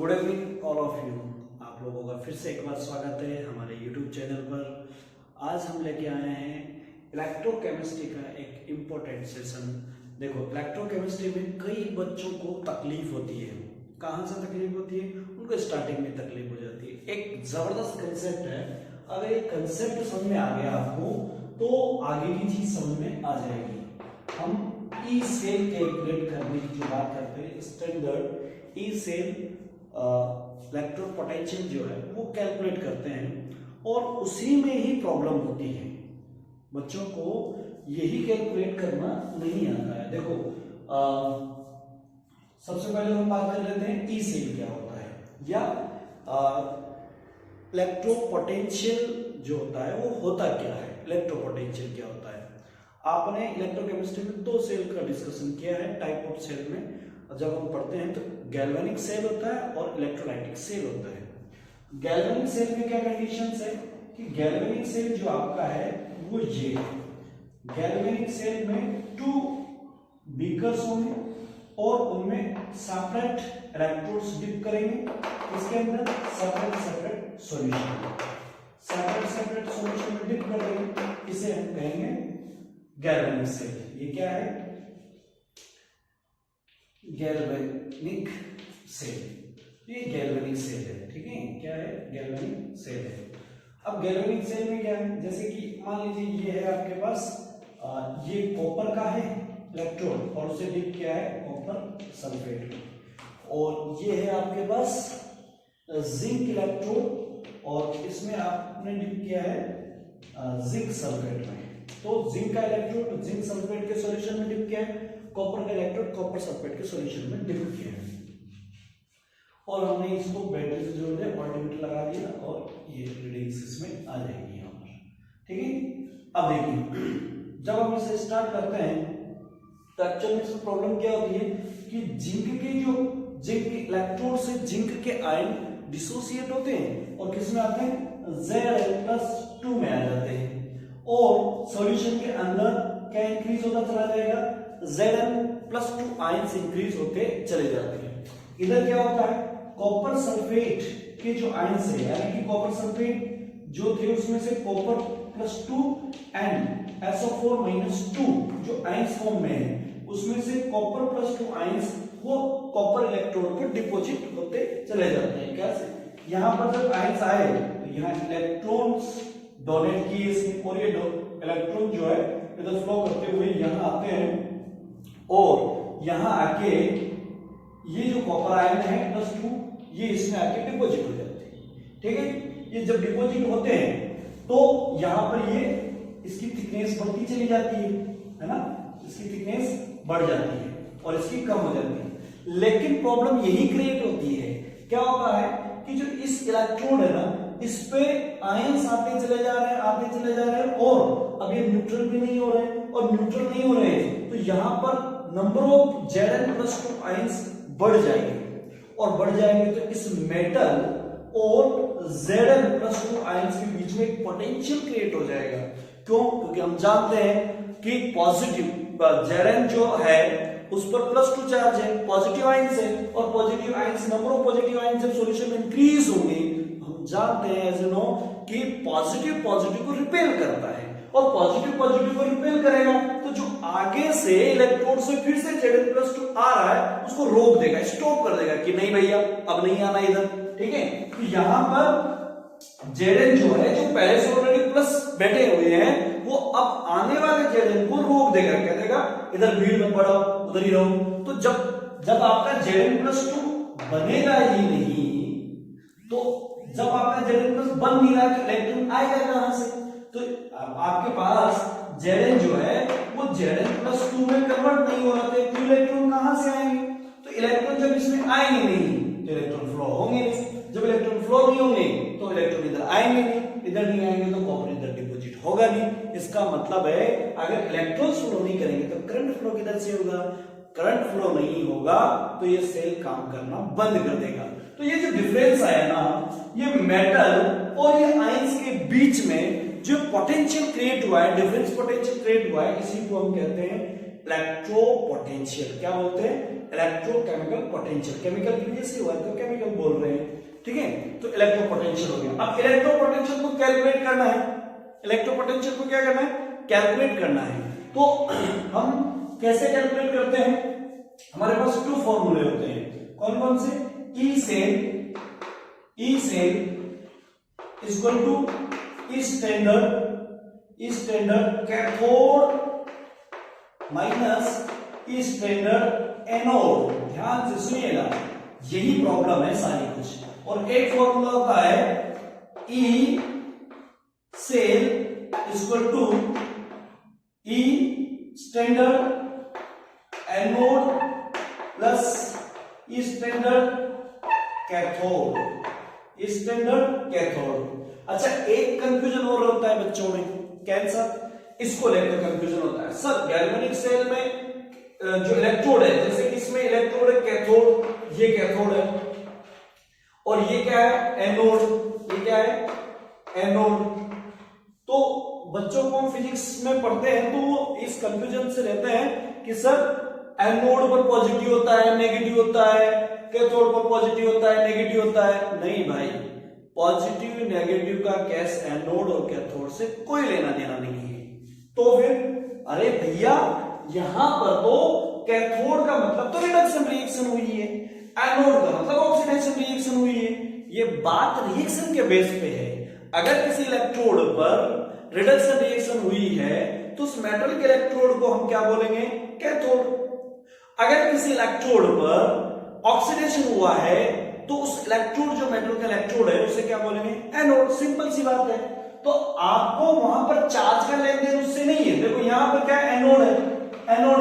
Good evening all of you. आप लोगों का फिर से एक बार स्वागत है हमारे यूट्यूब चैनल पर। आज हम लेके आए हैं इलेक्ट्रोकेमिस्ट्री का एक इम्पोर्टेंट सेशन। देखो, इलेक्ट्रोकेमिस्ट्री में कई बच्चों को तकलीफ होती है। कहाँ से तकलीफ होती है? उनको स्टार्टिंग में तकलीफ हो जाती है। एक जबरदस्त कंसेप्ट है, अगर एक कंसेप्ट समझ में आ गया आपको तो आगे की चीज समझ में आ जाएगी। हम ई सेल कैलकुलेट करने की जो बात करते हैं, स्टैंडर्ड ई सेल इलेक्ट्रोपोटेंशियल जो है वो कैलकुलेट करते हैं और उसी में ही प्रॉब्लम होती है। बच्चों को यही कैलकुलेट करना नहीं आता है। देखो, सबसे पहले हम बात कर लेते हैं ई सेल क्या होता है, या इलेक्ट्रोपोटेंशियल जो होता है वो होता क्या है। इलेक्ट्रोपोटेंशियल क्या होता है? आपने इलेक्ट्रोकेमिस्ट्री में दो सेल का डिस्कशन किया है, टाइप ऑफ सेल में। जब हम पढ़ते हैं तो गैल्वेनिक सेल होता है और इलेक्ट्रोलाइटिक सेल होता है। गैल्वेनिक सेल में क्या कंडीशंस है कि गैल्वेनिक सेल जो आपका है वो ये है। गैल्वेनिक सेल में 2 बीकर्स होंगे और उनमें सेपरेट इलेक्ट्रोड्स डिप करेंगे। इसके अंदर सेपरेट सॉल्यूशन में डिप करेंगे। इसे हम कहेंगे गैल्वेनिक सेल। ये क्या है? Galvanic cell. ये गैल्वेनिक सेल है, ठीक है। क्या है? गैल्वेनिक सेल है। अब गैल्वेनिक सेल में क्या है, जैसे कि मान लीजिए ये है आपके पास, ये कॉपर का है इलेक्ट्रोड और उसे डिप किया है कॉपर सल्फेट में, और ये है आपके पास जिंक इलेक्ट्रोड और इसमें आपने डिप किया है जिंक सल्फेट में। तो जिंक का इलेक्ट्रोड जिंक सल्फेट के सॉल्यूशन में डिप किया है, कॉपर का इलेक्ट्रोड कॉपर सल्फेट के सॉल्यूशन में डिप किया है, और हमने इसको बैटरी से जोड़ दिया, मल्टीमीटर लगा दिया और ये रीडिंग्स इसमें आ जाएगी यहाँ पर, ठीक है। अब देखिए, जब हम इसे स्टार्ट करते हैं तो एक्चुअली में इसमें प्रॉब्लम क्या होती है कि जिंक के इलेक्ट्रोड से जिंक के आयन डिसोसिएट होते हैं और किस में आते हैं? Zn+2 में आ जाते हैं, और सॉल्यूशन के अंदर क्या इंक्रीज होता चला जाएगा? Zn+2 आयंस इंक्रीज होते चले जाते हैं। इधर क्या होता है? कॉपर सल्फेट के जो आयंस है, यानी कि कॉपर सल्फेट जो थे उसमें से कॉपर +2 एंड SO4-2 जो आयंस फॉर्म में है, उसमें से कॉपर +2 आयंस वो कॉपर इलेक्ट्रोड पर डिपॉजिट होते चले जाते हैं। कैसे? यहां पर जब आयंस आए तो यहाँ इलेक्ट्रॉन्स डोनेट किए इसमें, और ये इलेक्ट्रॉन जो है इधर फ्लो करते हुए यहां आते हैं और यहां आके ये जो कॉपर आयन है +2 ये इसमें आके डिपॉजिट हो जाते हैं, ठीक है। ये जब डिपॉजिट होते हैं तो यहां पर ये इसकी थिकनेस बढ़ती चली जाती है ना, इसकी थिकनेस बढ़ जाती है और इसकी कम हो जाती है। लेकिन प्रॉब्लम यही क्रिएट होती है, क्या होता है कि जो इस इलेक्ट्रोड है ना, इस पे आयंस आते चले जा रहे हैं और अब ये न्यूट्रल भी नहीं हो रहे हैं, और न्यूट्रल नहीं हो रहे हैं तो यहां पर नंबर ऑफ Zn+2 आयंस बढ़ जाएंगे तो इस मेटल और Zn+2 आयंस के बीच में एक पोटेंशियल क्रिएट हो जाएगा। क्यों? क्योंकि हम जानते हैं कि पॉजिटिव Zn जो है उस पर +2 चार्ज है, पॉजिटिव आयंस है, और positive ions, number of positive ions जब सॉल्यूशन में इंक्रीज होंगे, हम जानते हैं एज यू नो कि पॉजिटिव को रिपेल करता है, और पॉजिटिव को रिपेल करेगा तो जो आगे से इलेक्ट्रोड से फिर से Zn+2 आ रहा है उसको रोक देगा, स्टॉप कर देगा कि नहीं भैया अब नहीं आना इधर, ठीक है। तो यहां पर Zn जो है, जो पहले से ऑलरेडी प्लस बैठे हुए हैं, वो अब आने वाले Zn को रोक देगा, कह देगा इधर भीड़ में पड़ो, उधर ही रहो। तो जब आपका Zn+2 बनेगा ही नहीं, तो जब आपका Zn+ बन नहीं रहा तो इलेक्ट्रॉन आएगा कहां से? तो आपके पास Zn जो है वो Zn+2 में कन्वर्ट नहीं हो रहा था, तो इलेक्ट्रॉन कहां से आएंगे? तो इलेक्ट्रॉन जब इसमें आएंगे नहीं तो इलेक्ट्रॉन फ्लो होंगे नहीं, जब इलेक्ट्रॉन फ्लो नहीं होंगे तो इलेक्ट्रॉन इधर आएंगे नहीं, इधर नहीं आएंगे तो कॉपर इधर डिपॉजिट होगा नहीं। इसका मतलब है अगर इलेक्ट्रॉन्स फ्लो नहीं करेंगे तो करंट फ्लो किधर से होगा? करंट फ्लो नहीं होगा तो ये सेल काम करना बंद कर देगा। तो ये जो डिफरेंस आया ना, ये मेटल और ये आयंस के बीच में जो पोटेंशियल क्रिएट हुआ है, डिफरेंस पोटेंशियल क्रिएट हुआ है, इसी को हम कहते हैं इलेक्ट्रोपोटेंशियल। क्या बोलते हैं? Electrochemical potential. केमिकल की वजह से हुआ तो केमिकल बोल रहे हैं, ठीक है। तो इलेक्ट्रोपोटेंशियल हो गया। अब इलेक्ट्रोपोटेंशियल को कैलकुलेट करना है। इलेक्ट्रोपोटेंशियल को क्या करना है? कैलकुलेट करना है। तो हम कैसे कैलकुलेट करते हैं? हमारे पास 2 फॉर्मूले होते हैं। कौन कौन से? E cell equal to E standard cathode minus E standard anode. ध्यान से सुनिएगा, यही प्रॉब्लम है सारी कुछ। और एक फॉर्मूला होता है E cell equal to E standard anode plus E standard cathode. अच्छा, एक कंफ्यूजन और होता है बच्चों में, कैंसर, इसको लेकर कंफ्यूजन होता है। सर गैल्वेनिक सेल में जो इलेक्ट्रोड है, जैसे कि इसमें इलेक्ट्रोड है कैथोड, ये कैथोड है, और ये क्या है? एनोड। ये क्या है? एनोड। तो बच्चों को हम फिजिक्स में पढ़ते हैं तो वो इस कंफ्यूजन से रहते हैं कि सर एनोड पर पॉजिटिव होता है, नेगेटिव होता है, कैथोड पर पॉजिटिव होता है, नेगेटिव होता है। नहीं भाई, पॉजिटिव नेगेटिव का केस एनोड और कैथोड से कोई लेना देना नहीं है। तो फिर अरे भैया, यहां पर तो कैथोड का मतलब तो रिडक्शन रिएक्शन हुई है, एनोड का मतलब ऑक्सीडेशन रिएक्शन हुई है। ये बात रिएक्शन के बेस पे है। अगर किसी इलेक्ट्रोड पर रिडक्शन रिएक्शन हुई है तो उस मेटल के इलेक्ट्रोड को हम क्या बोलेंगे? कैथोड। अगर किसी इलेक्ट्रोड पर ऑक्सीडेशन हुआ है तो उस इलेक्ट्रोड, जो मेटल का इलेक्ट्रोड है, उसे क्या बोलेंगे? एनोड। सिंपल सी बात है। तो आपको वहां पर चार्ज का लेन देन उससे नहीं है। देखो यहां पर क्या है? एनोड है, एनोड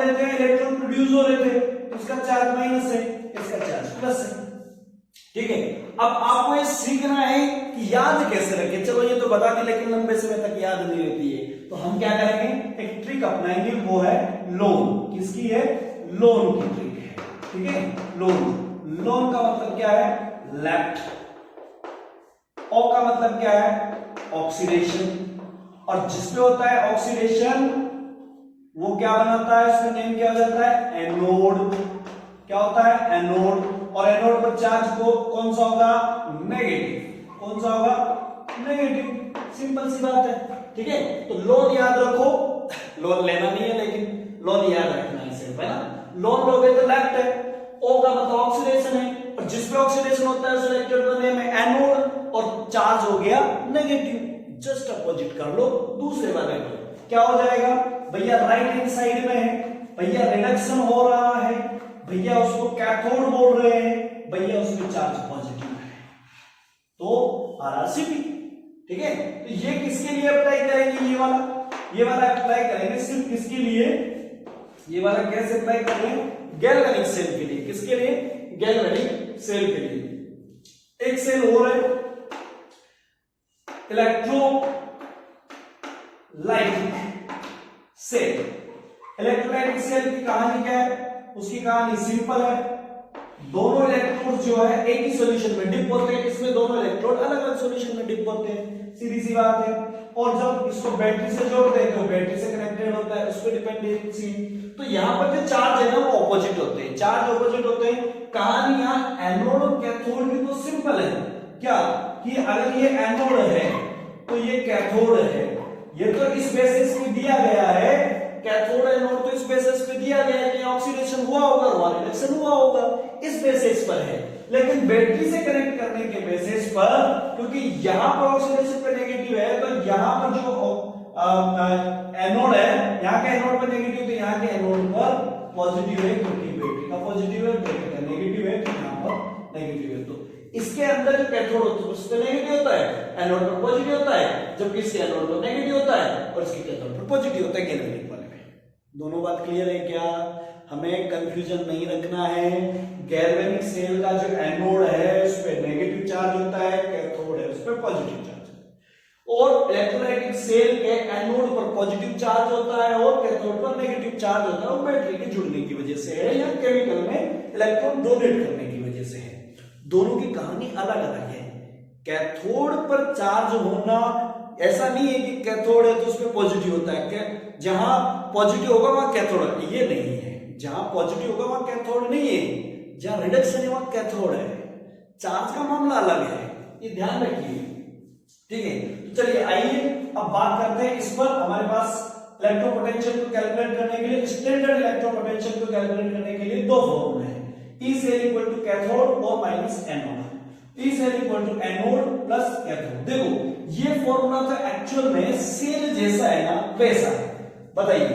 है तो इलेक्ट्रॉन प्रोड्यूस हो रहे थे, इसका चार्ज माइनस है, इसका चार्ज प्लस है, ठीक है। अब आपको ये सीखना है कि याद कैसे रखें। चलो ये तो बता दी, लेकिन लंबे समय तक याद नहीं रहती है। तो हम क्या करेंगे? एक ट्रिक अपनाएंगे, वो है लोन। किसकी है? लोन की ट्रिक है, ठीक है। लोन का मतलब क्या है? लेफ्ट। ओ का मतलब क्या है? ऑक्सीडेशन। और जिसपे होता है ऑक्सीडेशन वो क्या बनाता है? उसका नेम क्या हो जाता है? एनोड। क्या होता है? एनोड। और एनोड पर चार्ज को कौन सा होगा? नेगेटिव। कौन सा होगा? नेगेटिव। सिंपल सी बात है, ठीक है। तो लोन याद रखो, लोन लेना नहीं है लेकिन लोन याद रखना है सिर्फ, है ना। लोन लोगे तो लेफ्ट है, ओ का मतलब ऑक्सीडेशन है, और जिस पे ऑक्सीडेशन होता है उस इलेक्ट्रोड का नेम है एनोड, और चार्ज हो गया नेगेटिव। जस्ट अपोजिट कर लो दूसरे वाले को, क्या हो जाएगा? भैया राइट हैंड साइड में है, भैया रिडक्शन हो रहा है, भैया उसको कैथोड बोल रहे हैं, भैया उसमें चार्ज पॉजिटिव है, तो आरआरसीपी, ठीक है। तो ये किसके लिए अप्लाई करेंगे? ये वाला अप्लाई करेंगे सिर्फ किसके लिए? ये वाला कैसे अप्लाई करेंगे? गैल्वेनिक सेल के लिए। किसके लिए? गैल्वेनिक सेल के लिए। एक सेल और है इलेक्ट्रोलाइटिक सेल। इलेक्ट्रोलाइटिक सेल की कहानी क्या है? उसकी कहानी सिंपल है। दोनों इलेक्ट्रोड जो है एक ही सॉल्यूशन में डिप होते हैं, इसमें दोनों इलेक्ट्रोड अलग अलग सॉल्यूशन में डिप होते हैं, सीधी सी बात है। और जब इसको बैटरी से जोड़ते हैं तो बैटरी से कनेक्टेड होता है, उस पर डिपेंडेंसी। तो यहाँ पर जो चार्ज है ना वो ऑपोजिट होते हैं, चार्ज ऑपोजिट होते हैं। कहानी यहाँ एनोड और कैथोड की तो सिंपल है, क्या कि अगर ये एनोड है तो ये कैथोड है। ये तो इस बेसिस पे दिया गया है, कैथोड एनोड तो इस बेसिस पे दिया गया है कि ऑक्सीडेशन हुआ होगा, रिडक्शन हुआ होगा, इस बेसिस पर है। लेकिन बैटरी से कनेक्ट करने के बेसिस पर, क्योंकि यहां पर ऑक्सीडेशन पे नेगेटिव है, तो यहां पर जो एनोड है, यहां के एनोड पर नेगेटिव, तो यहां के एनोड पर पॉजिटिव है, क्योंकि बैटरी का पॉजिटिव है, बैटरी का नेगेटिव है, तो यहां पर नेगेटिव है। तो इसके अंदर जो कैथोड होता है उस पर नेगेटिव होता है, एनोड पर पॉजिटिव होता है, जबकि इसके एनोड पर नेगेटिव होता है और इसके कैथोड पर पॉजिटिव होता है गैल्वेनिक वाले में। दोनों बात क्लियर है क्या? हमें कंफ्यूजन नहीं रखना है। गैल्वेनिक सेल का जो एनोड है उस पर नेगेटिव चार्ज होता है, कैथोड है उस पर पॉजिटिव चार्ज होता है। और इलेक्ट्रोलाइटिक सेल के एनोड पर पॉजिटिव चार्ज होता है और कैथोड पर नेगेटिव चार्ज होता है, और बैटरी के जुड़ने की वजह से है, या केमिकल में इलेक्ट्रॉन डोनेट करने की वजह से है। दोनों की कहानी अलग अलग है। कैथोड पर चार्ज होना ऐसा नहीं है कि कैथोड है तो उसमें पॉजिटिव होता है, जहां पॉजिटिव होगा वहां कैथोड, ये नहीं है। जहां पॉजिटिव होगा वहां कैथोड नहीं है, जहां रिडक्शन है वहां कैथोड है। चार्ज का मामला अलग है, ये ध्यान रखिए, ठीक है। तो चलिए आइए अब बात करते हैं इस पर। हमारे पास इलेक्ट्रोपोटेंशियल को कैलकुलेट करने के लिए, स्टैंडर्ड इलेक्ट्रोपोटेंशियल को कैलकुलेट करने के लिए दो फॉर्मूले हैं, E cell equal to cathode और minus anode. E cell equal to anode plus cathode. देखो ये फॉर्मूला तो एक्चुअल में सेल जैसा है ना, वैसा। बताइए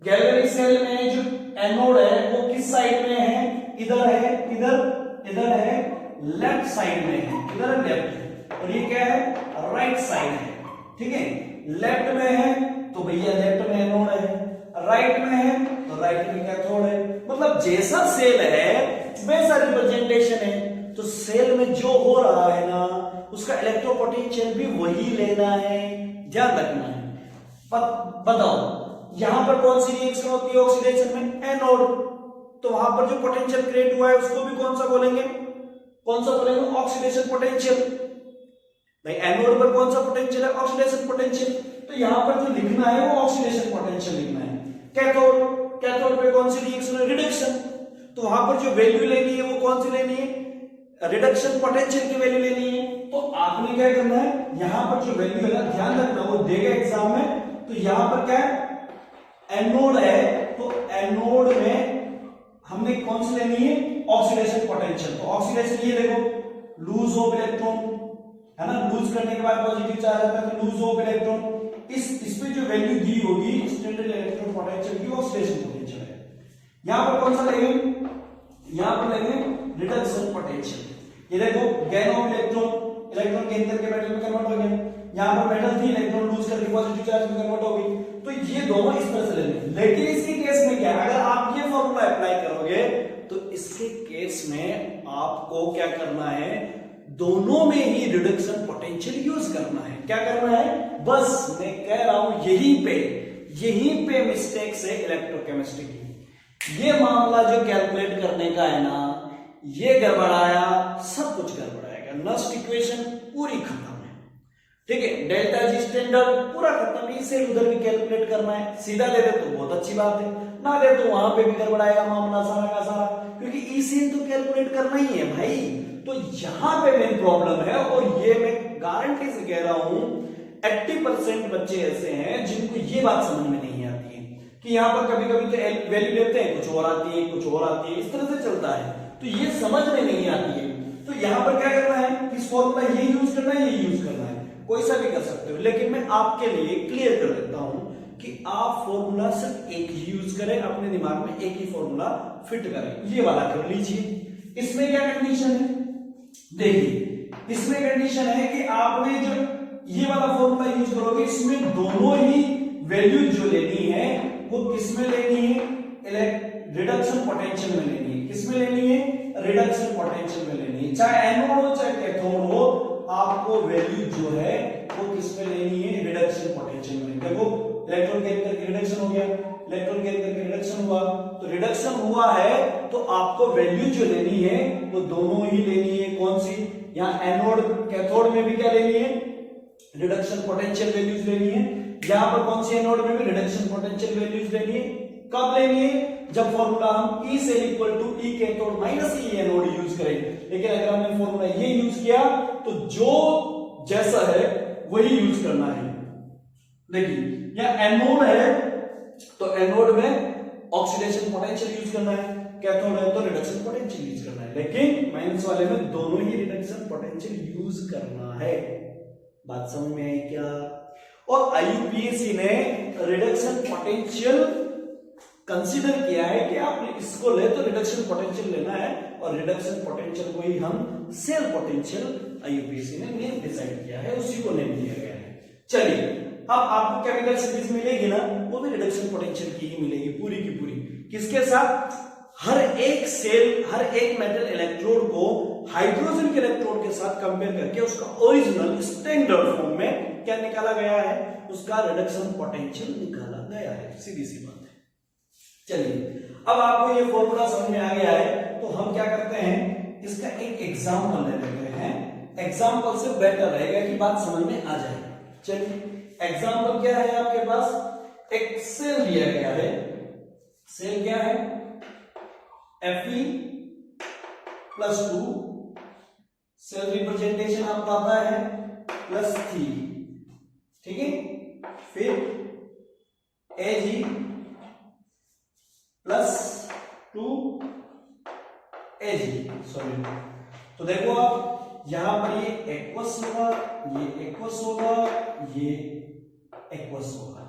गैल्वेनिक सेल में जो एनोड है वो किस साइड में है? इधर है, इधर है, लेफ्ट साइड में है, इधर लेफ्ट, और ये क्या है? राइट साइड है, ठीक है। लेफ्ट में है तो भैया लेफ्ट में एनोड है, राइट में है तो राइट में कैथोड है। मतलब जैसा सेल है वैसा रिप्रेजेंटेशन है। तो सेल में जो हो रहा है ना उसका इलेक्ट्रोपोटेंशियल भी वही लेना है, ध्यान रखना है। बताओ यहां पर कौन सी रिएक्शन होती है ऑक्सीडेशन में? एनोड। तो वहां पर जो पोटेंशियल क्रिएट हुआ है उसको भी कौन सा बोलेंगे? Oxidation potential. भाई एनोड पर कौन सा पोटेंशियल है? Oxidation potential. तो यहां पर जो लिखना है वो ऑक्सीडेशन पोटेंशियल लिखना है। कैथोड पे कौन सी रिएक्शन है? रिडक्शन। तो वहां पर जो वैल्यू लेनी है वो कौन सी लेनी है? रिडक्शन पोटेंशियल की वैल्यू लेनी है। तो आपने क्या करना है, यहां पर जो वैल्यू है ना, ध्यान रखना वो देगा एग्जाम में। तो यहां पर क्या है? एनोड है, तो एनोड में हमने कौन सी लेनी है? Oxidation potential. तो ऑक्सीडेशन ये देखो, लूज ऑफ इलेक्ट्रॉन है ना, लूज करने के बाद पॉजिटिव चार्ज आता है तो लूज ऑफ इलेक्ट्रॉन। इस पे जो वैल्यू दी होगी स्टैंडर्ड इलेक्ट्रॉन पोटेंशियल की, ऑक्सीडेशन पोटेंशियल है। यहां पर कौन सा लेंगे? यहां पर लेंगे रिडक्शन पोटेंशियल। ये देखो गेन ऑफ इलेक्ट्रॉन गेन करके मेटल में कन्वर्ट हो गया। यहां पर मेटल थी, इलेक्ट्रॉन लूज करके पॉजिटिव चार्ज में कन्वर्ट हो गई। तो ये दोनों इस तरह से लेंगे। लेकिन इसके केस में क्या है, अगर आप ये फॉर्मूला अप्लाई करोगे तो इसके केस में आपको क्या करना है? दोनों में ही रिडक्शन पोटेंशियल यूज करना है। क्या करना है? बस मैं कह रहा हूं यहीं पे मिस्टेक से इलेक्ट्रोकेमिस्ट्री की। ये मामला जो कैलकुलेट करने का है ना, ये गड़बड़ाया, सब कुछ गड़बड़ाएगा। नस्ट इक्वेशन पूरी खत्म है, ठीक है। डेल्टा जी स्टैंडर्ड पूरा खत्म। इसे उधर भी कैलकुलेट करना है, सीधा दे दे तो बहुत अच्छी बात है, ना दे तो वहां पे भी गड़बड़ाएगा मामला सारा का सारा, क्योंकि इसे तो कैलकुलेट करना ही है भाई। तो यहां पे मेन प्रॉब्लम है, और ये मैं गारंटी से कह रहा हूं 80% बच्चे ऐसे हैं जिनको ये बात समझ में नहीं आती है कि यहां पर कभी कभी तो वैल्यू लेते हैं, कुछ और आती है, कुछ और आती है, इस तरह से चलता है। तो ये समझ में नहीं आती है। तो यहां पर क्या करना है? इस फॉर्मूला ये यूज करना है, ये यूज करना है, कोई सा भी कर सकते हो। लेकिन मैं आपके लिए क्लियर कर देता हूं कि आप फॉर्मूला सिर्फ एक ही यूज करें, अपने दिमाग में एक ही फॉर्मूला फिट करें। ये वाला कर लीजिए। इसमें क्या कंडीशन है? देखिए इसमें कंडीशन है कि आपने जो ये वाला फॉर्मूला यूज करोगे, इसमें दोनों ही वैल्यू जो लेनी है वो किसमें लेनी है? रिडक्शन पोटेंशियल में लेनी है। किसमें लेनी है? रिडक्शन पोटेंशियल में लेनी है। चाहे एनोड हो चाहे कैथोड हो, आपको वैल्यू जो है वो किसमें लेनी है? रिडक्शन पोटेंशियल में। देखो इलेक्ट्रॉन गेन करके रिडक्शन हो गया, इलेक्ट्रॉन गेन करके रिडक्शन हुआ, तो रिडक्शन हुआ है तो आपको वैल्यू जो लेनी है वो दोनों ही लेनी है। कौन सी? यहाँ एनोड कैथोड में भी क्या लेनी है? रिडक्शन पोटेंशियल वैल्यूज लेनी है। यहां पर कौन सी? एनोड में भी रिडक्शन पोटेंशियल वैल्यूज लेनी है। कब लेनी है? जब फॉर्मूला हम E cell equal to E cathode minus E anode use करें। लेकिन अगर हमने फॉर्मूला ये यूज किया तो जो जैसा है वही यूज करना है। देखिए यहां एनोड है तो एनोड में ऑक्सीडेशन पोटेंशियल यूज करना है, कैथोड है तो रिडक्शन पोटेंशियल यूज करना है। लेकिन माइनस वाले में दोनों ही रिडक्शन पोटेंशियल यूज करना है। बात समझ में आई क्या? और आईयूपीएसी ने रिडक्शन पोटेंशियल कंसीडर किया है कि आपने इसको ले तो रिडक्शन पोटेंशियल लेना है, और रिडक्शन पोटेंशियल को ही हम सेल पोटेंशियल आईयूपीएसी ने नेम डिसाइड किया है, उसी को नेम दिया गया है। चलिए अब आपको केमिकल सिंथेसिस मिलेगी ना, वो भी रिडक्शन पोटेंशियल की ही मिलेगी पूरी की पूरी। किसके साथ? हर एक सेल, हर एक मेटल इलेक्ट्रोड को हाइड्रोजन के इलेक्ट्रोड के साथ कंपेयर करके उसका ओरिजिनल स्टैंडर्ड फॉर्म में क्या निकाला गया है? उसका रिडक्शन पोटेंशियल निकाला गया है। सीधी सी बात है। चलिए अब आपको ये फॉर्मूला समझ में आ गया है, तो हम क्या करते हैं, इसका एक एग्जांपल ले लेते हैं। एग्जांपल से बेटर रहेगा कि बात समझ में आ जाए। चलिए एग्जांपल क्या है आपके पास? एक सेल दिया गया है, सेल क्या है, Fe +2, सेल रिप्रेजेंटेशन आपको आता है +3, ठीक है। फिर Ag +2 Ag, सॉरी। तो देखो आप यहां पर ये एक्वस होगा, ये एक्वस होगा, ये एक्वस होगा,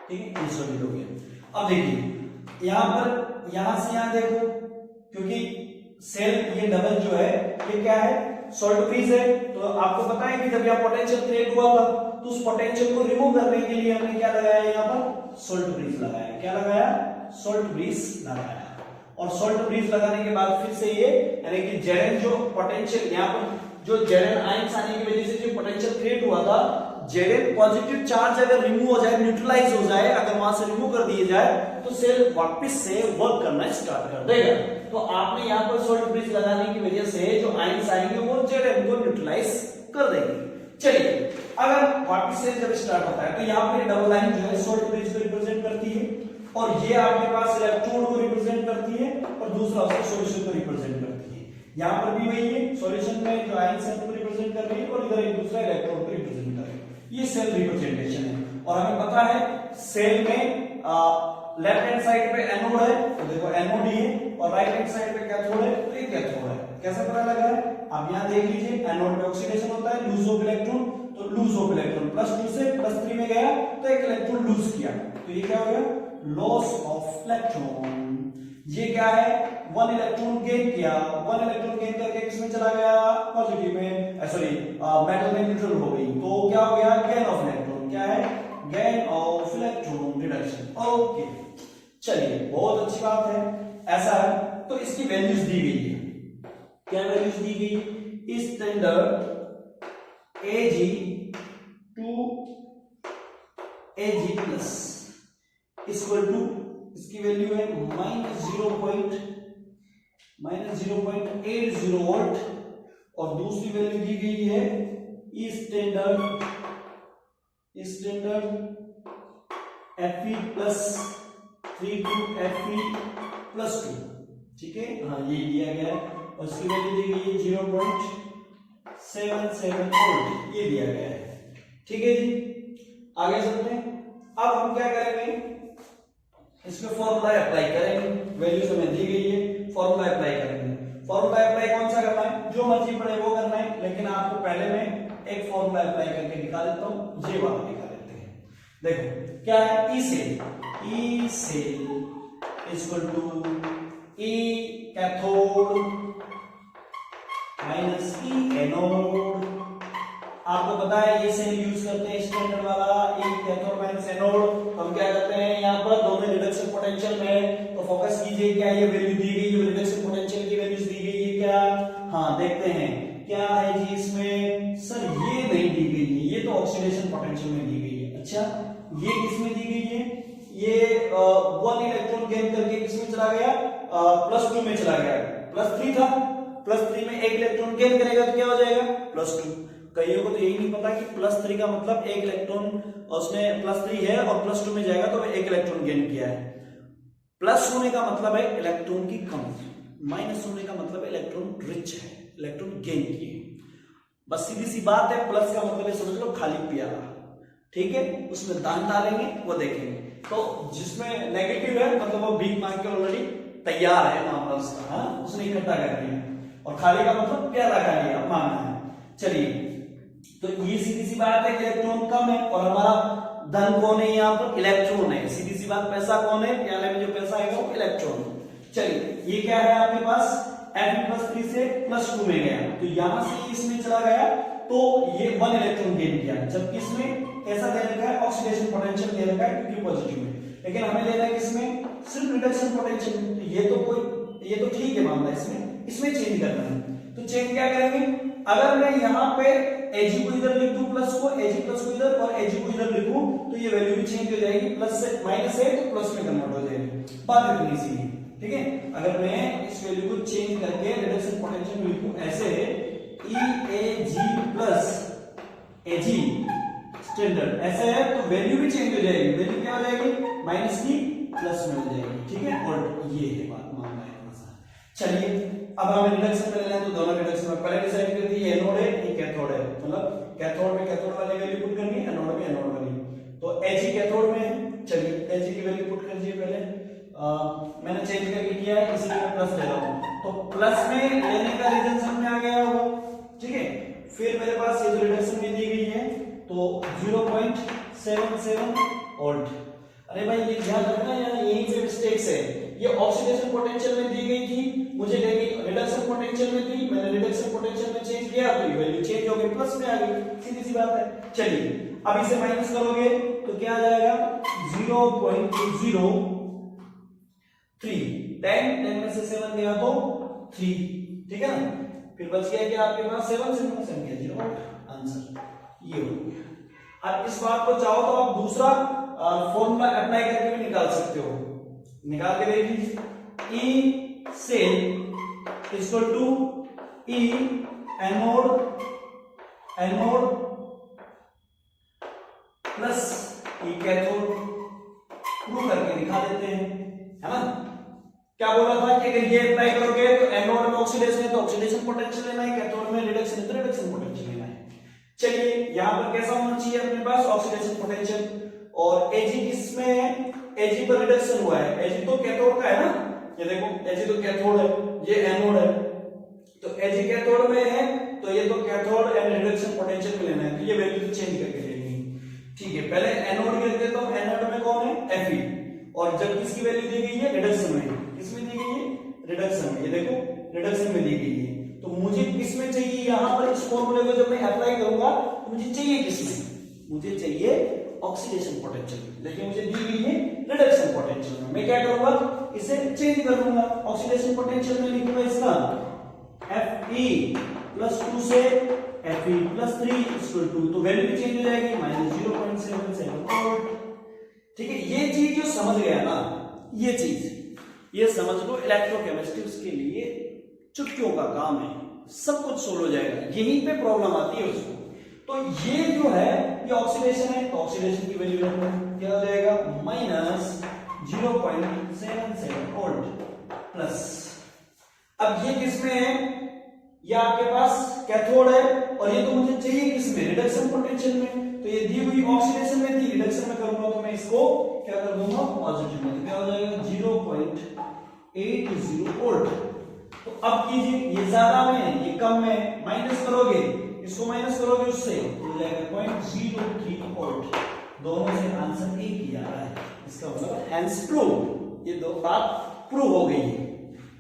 ठीक है, ये सॉलिड हो गया। अब देखिए यहां पर, यहां से यहां देखो, क्योंकि सेल ये डबल जो है ये क्या है, सॉल्ट फ्रीज है। तो आपको पता है कि जब यहां पोटेंशियल क्रिएट हुआ था तो उस पोटेंशियल को रिमूव करने के लिए हमने क्या लगाया, यहां पर सॉल्ट फ्रीज लगाया। क्या लगाया, सॉल्ट फ्रीज लगाया। और सॉल्ट फ्रीज लगाने के बाद फिर से ये, यानी कि Zn जो पोटेंशियल यहां पर जो Zn आयंस आने की वजह से जो पोटेंशियल क्रिएट हुआ था, Zn पॉजिटिव चार्ज अगर रिमूव हो जाए, न्यूट्रलाइज हो जाए, अगर वहां से रिमूव कर दिए जाए तो सेल वापस से वर्क करना स्टार्ट कर देगा। तो आपने यहां पर सॉल्ट फ्रीज लगाने की वजह से जो आयंस आएंगे वो Zn को न्यूट्रलाइज कर देंगे। चलिए, अगर वापस से जब स्टार्ट होता है तो यहाँ पर डबल लाइन जो है सॉल्ट फ्रीज को रिप्रेजेंट करती है, और ये आपके पास इलेक्ट्रॉन को रिप्रेजेंट करती है, और दूसरा उसको सॉल्यूशन को रिप्रेजेंट करती है। यहाँ पर भी वही है, सॉल्यूशन में जो आयंस है उनको रिप्रेजेंट कर रही है, और इधर एक दूसरा इलेक्ट्रॉन को रिप्रेजेंट कर रही है। ये सेल रिप्रेजेंटेशन है। और हमें पता है सेल में लेफ्ट हैंड साइड पे एनोड है, तो देखो एनोड ही है, और राइट हैंड साइड पे कैथोड है, तो ये कैथोड है। कैसे पता लगा है, आप यहाँ देख लीजिए, एनोड में ऑक्सीडेशन होता है, लूज ऑफ इलेक्ट्रॉन, तो लूज ऑफ इलेक्ट्रॉन +2 से +3 में गया तो एक इलेक्ट्रॉन लूज किया, तो ये क्या हो गया, लॉस ऑफ इलेक्ट्रॉन। ये क्या है, 1 इलेक्ट्रॉन गेन किया, 1 इलेक्ट्रॉन गेन करके किसमें चला गया, पॉजिटिव में, सॉरी मेटल में न्यूट्रल हो गई, तो क्या हो गया, गेन ऑफ इलेक्ट्रॉन। क्या है, gain of electron reduction. Okay, चलिए, बहुत अच्छी बात है। ऐसा है तो इसकी वैल्यूज दी गई है। क्या वैल्यूज दी गई, standard Ag to Ag plus equal to, इसकी वैल्यू है -0.80 वोल्ट, और दूसरी वैल्यू दी गई है स्टैंडर्ड Fe +3 टू Fe +2, ठीक है, हाँ ये दिया गया है, और इसकी वैल्यू दी गई है 0.77 वोल्ट, ये दिया गया है, ठीक है जी। आगे चलते हैं। अब हम क्या करेंगे, इसमें फॉर्मूला अप्लाई करेंगे, वैल्यूज हमें दी गई है, फॉर्मूला अप्लाई करेंगे। फॉर्मूला अप्लाई कौन सा करना है, जो मर्जी पड़े वो करना है, लेकिन आपको पहले मैं एक फॉर्मूला अप्लाई करके दिखा देता हूं, ये वाला दिखा देते हैं। देखो क्या है, E cell equal to E cathode minus E anode. आपको पता है ये सेल यूज करते हैं स्टैंडर्ड वाला, ई कैथोड माइनस एनोड। हम क्या करते हैं, यहाँ पर दोनों रिडक्शन पोटेंशियल में, तो फोकस कीजिए, क्या ये वैल्यू दी गई है, रिडक्शन पोटेंशियल की वैल्यूज दी गई है क्या, हाँ देखते हैं क्या है जी इसमें, सर ये नहीं दी गई है, ये तो ऑक्सीडेशन पोटेंशियल में दी गई है। अच्छा, ये किसमें दी गई है, ये 1 इलेक्ट्रॉन गेन करके किसमें चला गया, +2 में चला गया, +3 था, +3 में एक इलेक्ट्रॉन गेन करेगा तो क्या हो जाएगा, +2। कईयों को तो यही नहीं पता कि +3 का मतलब एक इलेक्ट्रॉन, उसमें +3 है और +2 में जाएगा तो एक इलेक्ट्रॉन गेन किया है। प्लस होने का मतलब है इलेक्ट्रॉन की कमी, माइनस होने का मतलब इलेक्ट्रॉन रिच है, इलेक्ट्रॉन गेन किए। बस सीधी सी बात है, प्लस का मतलब है समझ लो खाली प्याला, ठीक है, उसमें दान डालेंगे वो देखेंगे। तो जिसमें नेगेटिव है मतलब वो भीख मांग के ऑलरेडी तैयार है वहां पर उसका, हाँ उसने इकट्ठा कर दिया, और खाली का मतलब प्याला खा लिया, मांगना है। चलिए, तो ये सीधी सी बात है कि इलेक्ट्रॉन कम है, और हमारा धन कौन है, यहाँ पर इलेक्ट्रॉन है, सीधी सी बात, पैसा कौन है, प्याले में जो पैसा आएगा वो इलेक्ट्रॉन। चलिए, ये क्या है आपके पास, Fe+3 से +2 में गया, तो यहां से इसमें चला गया, तो ये 1 इलेक्ट्रॉन गेन किया, जबकि इसमें कैसा दे रखा है, ऑक्सीडेशन पोटेंशियल दे रखा है क्योंकि पॉजिटिव है, लेकिन हमें लेना है किसमें, सिर्फ रिडक्शन पोटेंशियल। ये तो ठीक है मामला, इसमें चेंज करना है, तो चेंज क्या करेंगे, अगर मैं यहाँ पे Ag को इधर लिख दूं, प्लस को Ag प्लस को इधर और Ag को इधर लिखूं, तो ये वैल्यू भी चेंज हो जाएगी, प्लस से माइनस है तो प्लस में कन्वर्ट हो जाएगी, बात इतनी सी है, ठीक है। अगर मैं इस वैल्यू को चेंज करके रिडक्शन पोटेंशियल में लिखूं ऐसे, EAG प्लस Ag स्टैंडर्ड ऐसा है तो वैल्यू भी चेंज हो जाएगी, वैल्यू क्या हो जाएगी माइनस की प्लस में हो जाएगी, ठीक है। और ये है बात, मामला इतना सा। चलिए अब हमें रिडक्शन में लेना है, तो दोनों रिडक्शन में पहले डिसाइड कर दी, ये एनोड है ये कैथोड है, मतलब कैथोड में कैथोड वाली वैल्यू पुट करनी है, एनोड में एनोड वाली। तो Ag कैथोड में है, चलिए Ag की वैल्यू पुट कर दीजिए पहले। मैंने चेंज करके किया है इसलिए मैं प्लस ले रहा हूं, तो प्लस में लेने का रीजन समझ में आ गया होगा, ठीक है। फिर मेरे पास ये जो रिडक्शन में दी गई है तो 0.77 वोल्ट। अरे भाई ये ध्यान रखना यार, यहीं पे मिस्टेक्स है। ये ऑक्सीडेशन पोटेंशियल में दी गई थी, मुझे लेगी रिडक्शन पोटेंशियल में थी, मैंने रिडक्शन पोटेंशियल में चेंज किया तो ये वैल्यू चेंज हो गई, प्लस में आ गई, सीधी सी बात है। चलिए अब इसे माइनस करोगे तो क्या आ जाएगा 0.03, 10 में से 7 गया तो 3, ठीक है ना। फिर बच गया कि आपके पास 7 से माइनस गया 0, आंसर ये हो गया। अब इस बात को चाहो तो आप दूसरा फॉर्मूला अप्लाई करके भी निकाल सकते हो, निकाल के देख लीजिए। E cell equal to E anode plus E cathode, prove करके दिखा देते हैं, है ना। क्या बोला था कि अगर ये अप्लाई करोगे तो एनोड में ऑक्सीडेशन है तो ऑक्सीडेशन पोटेंशियल लेना है, कैथोड में रिडक्शन है तो रिडक्शन पोटेंशियल लेना है। चलिए यहां पर कैसा होना चाहिए अपने पास ऑक्सीडेशन पोटेंशियल, और Ag किसमें है, Ag पर रिडक्शन हुआ है, Ag तो कैथोड का है ना, ये देखो Ag तो कैथोड है, ये एनोड है, तो Ag कैथोड में है तो ये तो कैथोड एंड रिडक्शन पोटेंशियल में लेना है, तो ये वैल्यू तो चेंज करके लेनी है, ठीक है। पहले एनोड की रखते तो एनोड में कौन है Fe, और जब इसकी वैल्यू दी गई है रिडक्शन में, किसमें दी गई है रिडक्शन में, ये देखो रिडक्शन में दी गई है, तो मुझे किसमें चाहिए यहां पर इस फॉर्मूले को जब मैं अप्लाई करूंगा तो मुझे चाहिए किसमें, मुझे चाहिए ऑक्सीडेशन पोटेंशियल, लेकिन मुझे दी गई है रिडक्शन पोटेंशियल में। मैं क्या करूंगा इसे चेंज कर दूंगा, ऑक्सीडेशन पोटेंशियल में लिखूंगा इसका Fe प्लस 2 से Fe प्लस 3 इक्वल टू, तो वैल्यू भी चेंज हो जाएगी -0.77 वोल्ट, ठीक है। ये चीज जो समझ गया ना, ये चीज ये समझ लो इलेक्ट्रोकेमिस्ट्री उसके लिए चुटकियों का काम है, सब कुछ सोल्व हो जाएगा, यहीं पे प्रॉब्लम आती है उसको। तो ये जो है ये ऑक्सीडेशन है, तो ऑक्सीडेशन की वैल्यू क्या हो जाएगा -0.77 वोल्ट प्लस, अब ये किसमें है, ये आपके पास कैथोड है, और ये तो मुझे चाहिए किसमें रिडक्शन पोटेंशियल में, तो ये दी हुई ऑक्सीडेशन में थी, रिडक्शन में करूंगा तो मैं इसको क्या कर दूंगा पॉजिटिव में, क्या हो जाएगा 0.80 वोल्ट। तो अब कीजिए ये ज्यादा में है ये कम में, माइनस करोगे इसको माइनस करोगे उससे हो जाएगा 0.03 वोल्ट, दोनों से आंसर एक ही आ रहा है, इसका मतलब हैंस प्रूव, ये दो बात प्रूव हो गई है।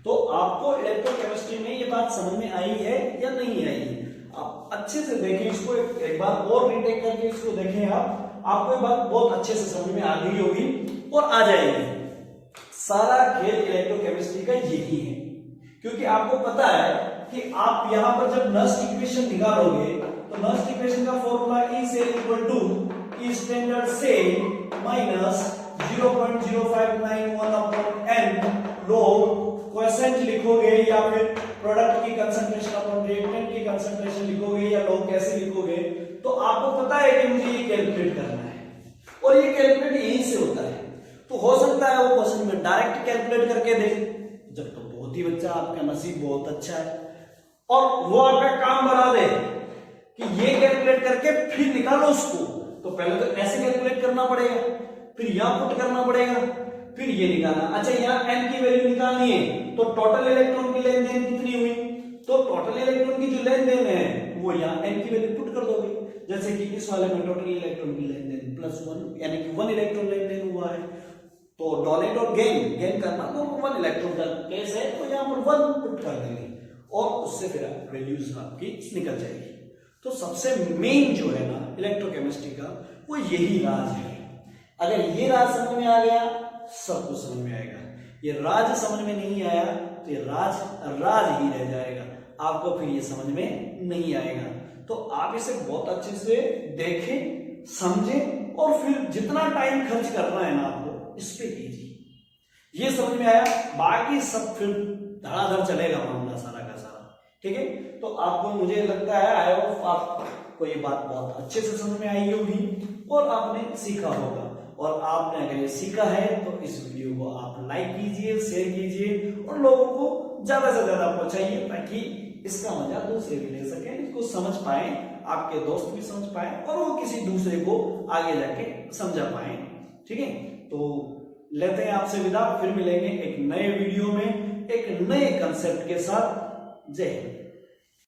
तो आपको इलेक्ट्रोकेमिस्ट्री में ये बात समझ में आई है या नहीं आई है, आप अच्छे से देखें इसको, एक बार और रीटेक करके इसको देखें आपको ये बात बहुत अच्छे से समझ में आ गई होगी और आ जाएगी। सारा खेल इलेक्ट्रोकेमिस्ट्री का यही है, क्योंकि आपको पता है कि आप यहां पर जब नस्ट इक्वेशन निकालोगे तो नस्ट इक्वेशन का formula E cell equal to E standard cell minus 0.0591 upon n log quotient लिखोगे, या फिर प्रोडक्ट की कंसंट्रेशन अपॉन रिएक्टेंट की कंसंट्रेशन लिखोगे, या log कैसे लिखोगे, तो आपको पता है कि मुझे ये कैलकुलेट करना है, और ये कैलकुलेट यहीं से होता है। तो हो सकता है वो क्वेश्चन में डायरेक्ट कैलकुलेट करके दे, जब तो बहुत ही बच्चा आपका नसीब बहुत अच्छा है, और वो आपका काम बना दे कि ये कैलकुलेट करके फिर निकालो उसको, तो पहले तो ऐसे कैलकुलेट करना पड़ेगा, फिर यहां पुट करना पड़ेगा, फिर ये निकालना। अच्छा यहाँ n की वैल्यू निकालनी है, तो टोटल इलेक्ट्रॉन की लेन देन कितनी हुई, तो टोटल इलेक्ट्रॉन की जो लेन देन है वो यहाँ n की वैल्यू पुट कर दोगे, जैसे कि इस वाले में टोटल इलेक्ट्रॉन की लेन देन +1 यानी कि 1 इलेक्ट्रॉन लेन देन हुआ है, तो डोनेट और गेन करना तो 1 इलेक्ट्रॉन का केस है, तो यहाँ पर 1 पुट कर देंगे और उससे फिर वैल्यूज आपकी निकल जाएगी। तो सबसे मेन जो है ना इलेक्ट्रोकेमिस्ट्री का वो यही राज है। अगर ये राज समझ में आ गया सब कुछ समझ में आएगा, ये राज समझ में नहीं आया तो ये राज ही रह जाएगा, आपको फिर ये समझ में नहीं आएगा। तो आप इसे बहुत अच्छे से देखें, समझें, और फिर जितना टाइम खर्च करना है ना आपको इस पे कीजिए। ये समझ में आया, बाकी सब फिर धड़ाधड़ चलेगा मामला सारा का सारा। ठीक है, तो आपको, मुझे लगता है आई होप आपको ये बात बहुत अच्छे से समझ में आई होगी और आपने सीखा होगा। और आपने अगर ये सीखा है तो इस वीडियो को आप लाइक कीजिए, शेयर कीजिए और लोगों को ज्यादा से ज्यादा पहुंचाइए ताकि इसका मजा दूसरे भी ले सकें, इसको समझ पाए, आपके दोस्त भी समझ पाए और वो किसी दूसरे को आगे जाके समझा पाए। ठीक है, तो लेते हैं आपसे विदा, फिर मिलेंगे एक नए वीडियो में एक नए कंसेप्ट के साथ। जय हिंद।